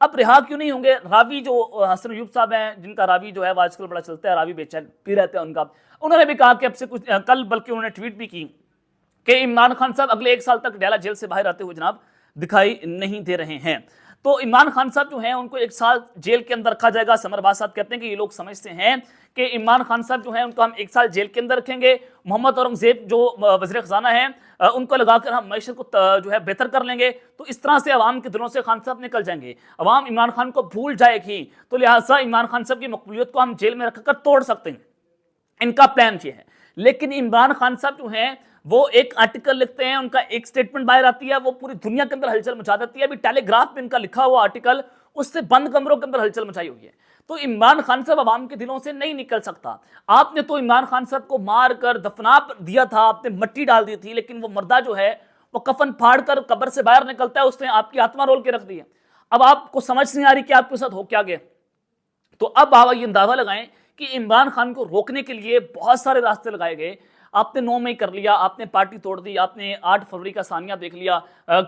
اب رہا کیوں نہیں ہوں گے؟ راوی جو حسن ایوب صاحب ہیں، جن کا راوی جو ہے وہ آج کل بڑا چلتا ہے، راوی بے چین بھی رہتے ہیں ان کا، انہوں نے بھی کہا کہ اب سے کچھ کل بلکہ انہوں نے ٹویٹ بھی کی کہ عمران خان صاحب اگلے 1 سال تک ڈیلا جیل سے باہر آتے ہوئے جناب دکھائی نہیں دے رہے ہیں۔ تو عمران خان صاحب جو ہیں ان کو 1 سال جیل کے اندر رکھا جائے گا۔ سمر باز صاحب کہتے ہیں کہ یہ لوگ سمجھتے ہیں کہ عمران خان صاحب جو ہیں ان کو ہم 1 سال جیل کے اندر رکھیں گے، محمد اورنگزیب جو وزیر خزانہ ہیں ان کو لگا کر ہم معیشت کو جو ہے بہتر کر لیں گے، تو اس طرح سے عوام کے دلوں سے خان صاحب نکل جائیں گے، عوام عمران خان کو بھول جائے گی، تو لہٰذا عمران خان صاحب کی مقبولیت کو ہم جیل میں رکھ کر توڑ سکتے ہیں۔ ان کا پلان یہ ہے۔ لیکن عمران خان صاحب جو ہیں وہ ایک آرٹیکل لکھتے ہیں، ان کا ایک سٹیٹمنٹ باہر آتی ہے، وہ پوری دنیا کے اندر ہلچل مچا دیتی ہے۔ ابھی ٹیلی گراف میں ان کا لکھا ہوا آرٹیکل، اس سے بند کمروں کے اندر ہلچل مچائی ہوئی ہے۔ تو عمران خان صاحب عوام کے دلوں سے نہیں نکل سکتا۔ آپ نے تو عمران خان صاحب کو مار کر دفنا دیا تھا، آپ نے مٹی ڈال دی تھی، لیکن وہ مردہ جو ہے وہ کفن پھاڑ کر قبر سے باہر نکلتا ہے، اس نے آپ کی آتما رول کے رکھ دی ہے۔ اب آپ کو سمجھ نہیں آ رہی کہ آپ کے ساتھ ہو کیا گیا۔ تو اب آپ یہ اندازہ لگائیں کہ عمران خان کو روکنے کے لیے بہت سارے راستے لگائے گئے۔ آپ نے 9 مئی کر لیا، آپ نے پارٹی توڑ دی، آپ نے 8 فروری کا ثانیہ دیکھ لیا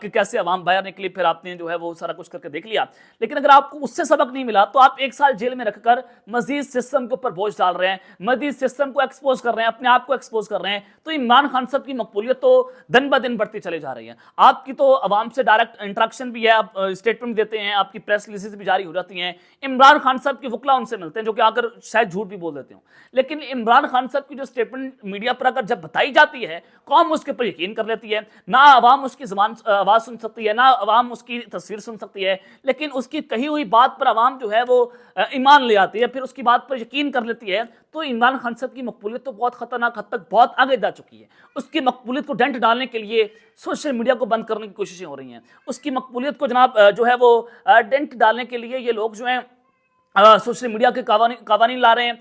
کہ کیسے عوام باہر نکلی، پھر آپ نے جو ہے وہ سارا کچھ کر کے دیکھ لیا۔ لیکن اگر آپ کو اس سے سبق نہیں ملا تو آپ 1 سال جیل میں رکھ کر مزید سسٹم کے اوپر بوجھ ڈال رہے ہیں، مزید سسٹم کو ایکسپوز کر رہے ہیں، اپنے آپ کو ایکسپوز کر رہے ہیں۔ تو عمران خان صاحب کی مقبولیت تو دن بہ دن بڑھتی چلے جا رہی ہے۔ آپ کی تو عوام سے ڈائریکٹ انٹریکشن بھی ہے، آپ اسٹیٹمنٹ دیتے ہیں، آپ کی پریس ریلیزز بھی جاری ہو جاتی ہیں۔ عمران خان صاحب کی وکلا ان سے ملتے ہیں جو کہ آ کر شاید جھوٹ بھی بول دیتے ہوں، لیکن عمران خان صاحب کی جو اسٹیٹمنٹ میڈیا پر اگر جب بتائی جاتی ہے، قوم اس کے پر یقین کر لیتی ہے۔ نہ عوام اس کی زبان آواز سن سکتی ہے، نہ عوام اس کی تصویر سن سکتی ہے، لیکن اس کی کہی ہوئی بات پر عوام جو ہے وہ ایمان لے آتی ہے، پھر اس کی بات پر یقین کر لیتی ہے۔ تو عمران خان صاحب کی مقبولیت تو بہت خطرناک حد تک بہت آگے جا چکی ہے۔ اس کی مقبولیت کو ڈنٹ ڈالنے کے لیے سوشل میڈیا کو بند کرنے کی کوششیں ہو رہی ہیں۔ اس کی مقبولیت کو جناب جو ہے وہ ڈنٹ ڈالنے کے لیے یہ لوگ جو ہیں سوشل میڈیا کے قوانین لا رہے ہیں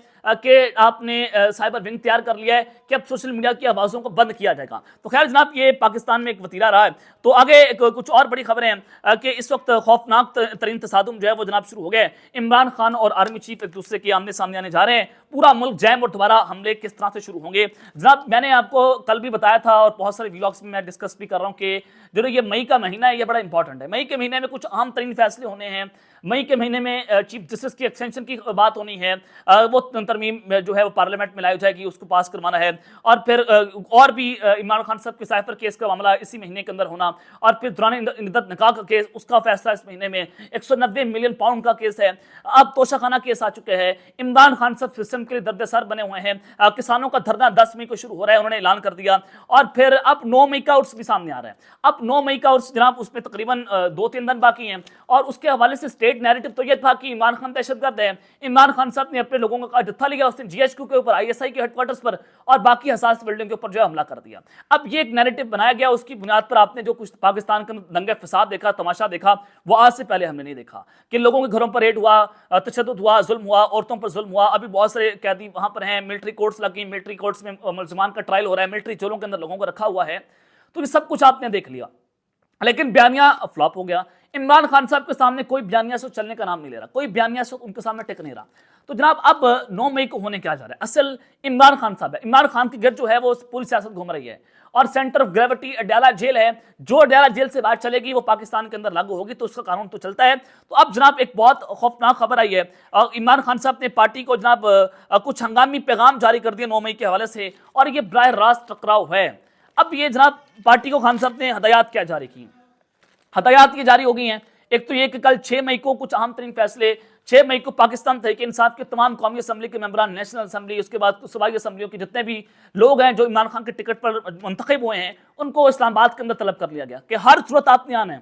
کہ آپ نے سائبر ونگ تیار کر لیا ہے کہ اب سوشل میڈیا کی آوازوں کو بند کیا جائے گا۔ تو خیر جناب یہ پاکستان میں ایک وتیرہ رہا ہے۔ تو آگے کچھ اور بڑی خبریں ہیں کہ اس وقت خوفناک ترین تصادم جو ہے وہ جناب شروع ہو گئے۔ عمران خان اور آرمی چیف ایک دوسرے کے آمنے سامنے آنے جا رہے ہیں، پورا ملک جیم اور دوبارہ حملے کس طرح سے شروع ہوں گے۔ جناب میں نے آپ کو کل بھی بتایا تھا اور بہت سارے ویلاگس میں ڈسکس بھی کر رہا ہوں کہ جو یہ مئی کا مہینہ ہے یہ بڑا امپورٹنٹ ہے۔ مئی کے مہینے میں کچھ اہم ترین فیصلے ہونے ہیں۔ مئی کے مہینے میں چیف جسٹس کی ایکسٹینشن کی بات ہونی ہے، وہ ترمیم جو ہے وہ پارلیمنٹ میں لائی جائے گی، اس کو پاس کروانا ہے، اور پھر اور بھی عمران خان صاحب کے سائفر کیس کا معاملہ اسی مہینے کے اندر ہونا، اور پھر دوران عدت نکاح کا کیس، اس کا فیصلہ اس مہینے میں، 190 ملین پاؤنڈ کا کیس ہے، اب توشہ خانہ کیس آ چکے ہیں۔ عمران خان صاحب سسٹم کے لیے درد سر بنے ہوئے ہیں۔ کسانوں کا دھرنا 10 مئی کو شروع ہو رہا ہے، انہوں نے اعلان کر دیا، اور پھر اب 9 مئی کا عرس بھی سامنے آ رہا ہے۔ اب 9 مئی کا عرس جناب اس میں تقریباً 2-3 دن باقی ہیں، اور اس کے حوالے سے اسٹیٹ نیریٹو تو یہ تھا کہ عمران خان دہشت گرد ہے۔ عمران خان صاحب نے اپنے لوگوں کا جتھا لیا، اس نے جی ایچ کیو کے اوپر، آئی ایس آئی کے ہیڈ کوارٹرز پر اور باقی حساس بلڈنگ کے اوپر جو ہے حملہ کر دیا۔ اب یہ ایک نیریٹو بنایا گیا، اس کی بنیاد پر آپ نے جو کچھ پاکستان کے دنگے فساد دیکھا، تماشا دیکھا، وہ آج سے پہلے ہم نے نہیں دیکھا کہ لوگوں کے گھروں پر ریڈ ہوا، تشدد ہوا، ظلم ہوا، عورتوں پر ظلم ہوا۔ ابھی بہت سارے قیدی وہاں پر ہیں، ملٹری کورٹس لگی، ملٹری کورٹس میں ملزمان کا ٹرائل ہو رہا ہے، ملٹری جیلوں کے اندر لوگوں کو رکھا ہوا ہے۔ تو یہ سب کچھ آپ نے دیکھ لیا، لیکن بیانیہ فلاپ ہو گیا۔ عمران خان صاحب کے سامنے کوئی بیانیہ سے چلنے کا نام نہیں لے رہا، کوئی بیانیہ سے ان کے سامنے ٹک نہیں رہا۔ تو جناب اب 9 مئی کو ہونے کیا جا رہا ہے؟ اصل عمران خان صاحب ہے، عمران خان کی گرد جو ہے وہ پوری سیاست گھوم رہی ہے، اور centre of gravity Adiala jail ہے، جو اڈیالہ جیل سے باہر چلے گی وہ پاکستان کے اندر لاگو ہوگی، تو اس کا قانون تو چلتا ہے۔ تو اب جناب ایک بہت خوفناک خبر آئی ہے، عمران خان صاحب نے پارٹی کو جناب کچھ ہنگامی پیغام جاری کر دیا 9 مئی کے حوالے سے، اور یہ براہ راست ٹکراؤ ہے۔ اب یہ جناب پارٹی کو خان صاحب نے ہدایات کیا جاری کی؟ ہدایات یہ جاری ہو گئی ہیں۔ ایک تو یہ کہ کل 6 مئی کو کچھ اہم ترین فیصلے، 6 مئی کو پاکستان تحریک انصاف کے تمام قومی اسمبلی کے ممبران، نیشنل اسمبلی، اس کے بعد صوبائی اسمبلیوں کے جتنے بھی لوگ ہیں جو عمران خان کے ٹکٹ پر منتخب ہوئے ہیں، ان کو اسلام آباد کے اندر طلب کر لیا گیا کہ ہر صورت آپ نے آنا ہے۔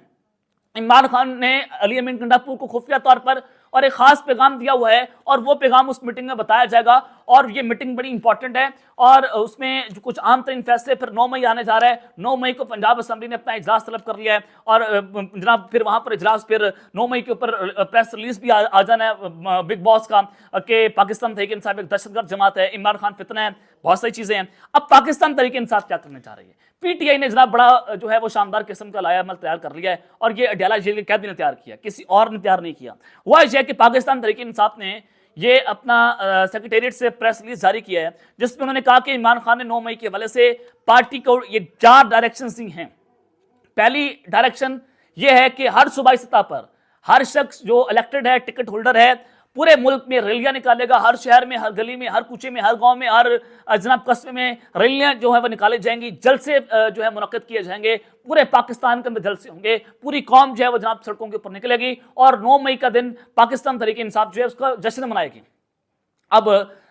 عمران خان نے علی امین گنڈاپور کو خفیہ طور پر اور ایک خاص پیغام دیا ہوا ہے، اور وہ پیغام اس میٹنگ میں بتایا جائے گا، اور یہ میٹنگ بڑی امپورٹنٹ ہے، اور اس میں جو کچھ عام ترین فیصلے پھر 9 مئی آنے جا رہا ہے۔ 9 مئی کو پنجاب اسمبلی نے اپنا اجلاس طلب کر لیا ہے، اور جناب پھر وہاں پر اجلاس، پھر 9 مئی کے اوپر پریس ریلیز بھی آ جانا ہے بگ باس کا کہ پاکستان تحریک انصاف ایک دہشت گرد جماعت ہے، عمران خان فتنہ ہے، بہت ساری چیزیں ہیں۔ اب پاکستان تحریک انصاف کیا کرنے جا رہی ہے؟ پی ٹی آئی نے جناب بڑا جو ہے وہ شاندار قسم کا لایا عمل تیار کر لیا ہے، اور یہ اڈیالہ جیل کے قیدی نے تیار کیا، کسی اور نے تیار نہیں کیا۔ وہ یہ کہ پاکستان تحریک انصاف نے یہ اپنا سیکریٹریٹ سے پریس ریلیز جاری کیا ہے، جس میں انہوں نے کہا کہ عمران خان نے 9 مئی کے حوالے سے پارٹی کو یہ 4 ڈائریکشنز دی ہیں۔ پہلی ڈائریکشن یہ ہے کہ ہر صوبائی سطح پر، ہر شخص جو الیکٹڈ ہے، ٹکٹ ہولڈر ہے، پورے ملک میں ریلیاں نکالے گا، ہر شہر میں، ہر گلی میں، ہر کوچے میں، ہر گاؤں میں، ہر جناب قصبے میں ریلیاں جو ہے وہ نکالے جائیں گی، جلسے جو ہے منعقد کیے جائیں گے، پورے پاکستان کے اندر جلسے ہوں گے، پوری قوم جو ہے وہ جناب سڑکوں کے اوپر نکلے گی اور 9 مئی کا دن پاکستان تحریک انصاف جو ہے اس کا جشن منائے گی۔ اب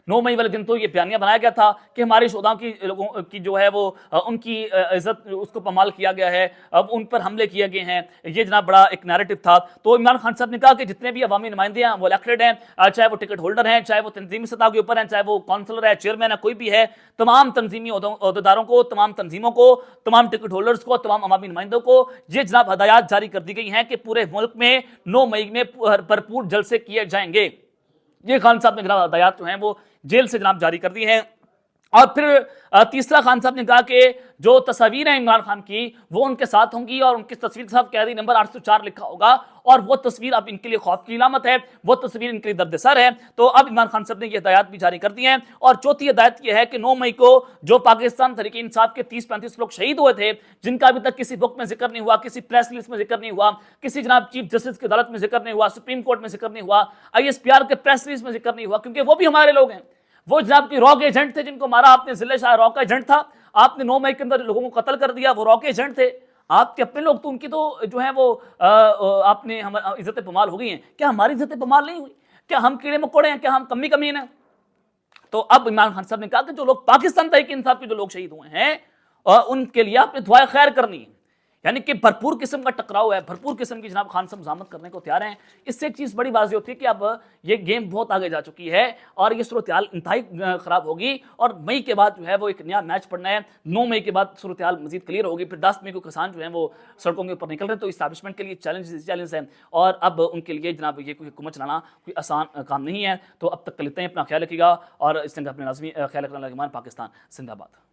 9 مئی والے دن تو یہ بیانیہ بنایا گیا تھا کہ ہماری شہداء کی لوگوں کی جو ہے وہ ان کی عزت اس کو پامال کیا گیا ہے، اب ان پر حملے کیے گئے ہیں، یہ جناب بڑا ایک نیریٹو تھا۔ تو عمران خان صاحب نے کہا کہ جتنے بھی عوامی نمائندے ہیں وہ الیکٹڈ ہیں، چاہے وہ ٹکٹ ہولڈر ہیں، چاہے وہ تنظیمی سطح کے اوپر ہیں، چاہے وہ کونسلر ہے، چیئرمین ہے، کوئی بھی ہے، تمام تنظیمی عہدیداروں کو، تمام تنظیموں کو، تمام ٹکٹ ہولڈرز کو، تمام عوامی نمائندوں کو یہ جناب ہدایات جاری کر دی گئی ہیں کہ پورے ملک میں 9 مئی میں بھرپور جلسے کیے جائیں گے۔ یہ خان صاحب نے جناب ہدایات جو ہیں وہ جیل سے جناب جاری کر دی ہیں۔ اور پھر تیسرا خان صاحب نے کہا کہ جو تصاویر ہیں عمران خان کی وہ ان کے ساتھ ہوں گی اور ان کی تصویر صاحب قیدی نمبر 804 لکھا ہوگا، اور وہ تصویر اب ان کے لیے خوف کی علامت ہے، وہ تصویر ان کے لیے درد سر ہے۔ تو اب عمران خان صاحب نے یہ ہدایات بھی جاری کر دی ہیں۔ اور چوتھی ہدایت یہ ہے کہ 9 مئی کو جو پاکستان تحریک انصاف کے 30-35 لوگ شہید ہوئے تھے، جن کا ابھی تک کسی بک میں ذکر نہیں ہوا، کسی پریس ریلیز میں ذکر نہیں ہوا، کسی جناب چیف جسٹس کی عدالت میں ذکر نہیں ہوا، سپریم کورٹ میں ذکر نہیں ہوا، ISPR کے پریس ریلیز میں ذکر نہیں ہوا، کیونکہ وہ بھی ہمارے لوگ ہیں۔ وہ جناب کی راک ایجنٹ تھے جن کو مارا آپ نے، ضلع شاہ راک کا ایجنٹ تھا، آپ نے 9 مئی کے اندر لوگوں کو قتل کر دیا، وہ راک ایجنٹ تھے، آپ کے اپنے لوگ، تو ان کی تو جو ہے وہ آپ نے عزت پامال ہو گئی ہیں۔ کیا ہماری عزت پامال نہیں ہوئی؟ کیا ہم کیڑے مکوڑے ہیں؟ کیا ہم کمین ہیں؟ تو اب عمران خان صاحب نے کہا کہ جو لوگ پاکستان تحریک انصاف کے جو لوگ شہید ہوئے ہیں ان کے لیے آپ نے دعائے خیر کرنی ہے، یعنی کہ بھرپور قسم کا ٹکراؤ ہے، بھرپور قسم کی جناب خان صاحب مزاحمت کرنے کو تیار ہیں۔ اس سے ایک چیز بڑی واضح ہوتی ہے کہ اب یہ گیم بہت آگے جا چکی ہے اور یہ صورتحال انتہائی خراب ہوگی، اور مئی کے بعد جو ہے وہ ایک نیا میچ پڑنا ہے۔ 9 مئی کے بعد صورتحال مزید کلیئر ہوگی، پھر 10 مئی کو کسان جو ہیں وہ سڑکوں کے اوپر نکل رہے ہیں۔ تو اسٹیبلشمنٹ کے لیے چیلنج ہے، اور اب ان کے لیے جناب یہ کوئی حکومت چلانا کوئی آسان کام نہیں ہے۔ تو اب تک لیتے ہیں، اپنا خیال رکھیے گا، اور اس طرح اپنے لازمی خیال رکھنا لگے۔ پاکستان زندہ باد۔